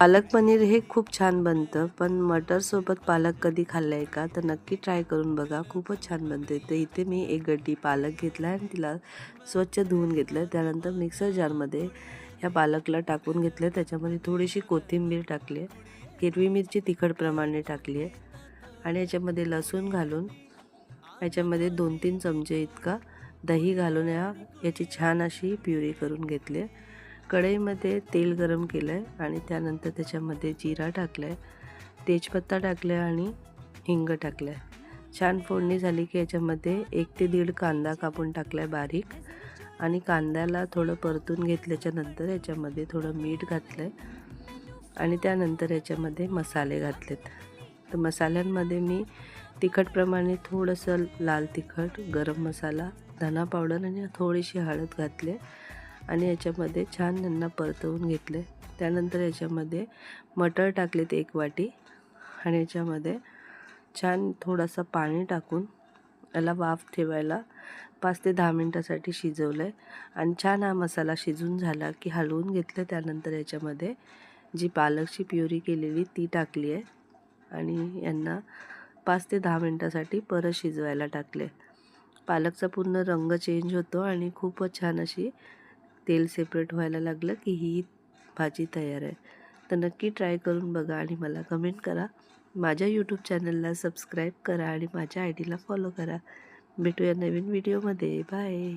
पालक पनीर हे खूप छान बनतं, पण मटरसोबत पालक कधी खाल्लं आहे का? तर नक्की ट्राय करून बघा, खूपच छान बनते. तर इथे मी एक गड्डी पालक घेतला आणि तिला स्वच्छ धुवून घेतलं. त्यानंतर मिक्सर जारमध्ये ह्या पालकला टाकून घेतलं. त्याच्यामध्ये थोडीशी कोथिंबीर टाकली आहे, हिरवी मिरची तिखटप्रमाणे टाकली आहे आणि याच्यामध्ये लसूण घालून याच्यामध्ये 2-3 चमचे इतका दही घालून याची छान अशी प्युरी करून घेतली आहे. कढईमध्ये तेल गरम केलं आहे आणि त्यानंतर त्याच्यामध्ये जिरा टाकला आहे, तेजपत्ता टाकला आहे आणि हिंग टाकलं आहे. छान फोडणी झाली की याच्यामध्ये 1 ते 1.5 कांदा कापून टाकला आहे बारीक आणि कांद्याला थोडं परतून घेतल्याच्यानंतर याच्यामध्ये थोडं मीठ घातलं आहे आणि त्यानंतर याच्यामध्ये मसाले घातलेत. तर मसाल्यांमध्ये मी तिखटप्रमाणे थोडंसं लाल तिखट, गरम मसाला, धना पावडर आणि थोडीशी हळद घातली आणि याच्यामध्ये छान त्यांना परतवून घेतले. त्यानंतर याच्यामध्ये मटर टाकलेत 1 वाटी आणि याच्यामध्ये छान थोडासा पाणी टाकून याला वाफ ठेवायला 5 ते 10 मिनटासाठी शिजवलं आहे आणि छान हा मसाला शिजून झाला की हलवून घेतलं. त्यानंतर याच्यामध्ये जी पालकची प्युरी केलेली ती टाकली आहे आणि यांना 5 ते 10 मिनटासाठी परत शिजवायला टाकले. पालकचा पूर्ण रंग चेंज होतो आणि खूपच छान अशी तेल सेपरेट व्हायला लागलं की ही भाजी तयार आहे. तर नक्की ट्राय करून बघा आणि मला कमेंट करा. माझ्या यूट्यूब चॅनलला सबस्क्राईब करा आणि माझ्या आय डीला फॉलो करा. भेटूया नवीन व्हिडिओमध्ये. बाय.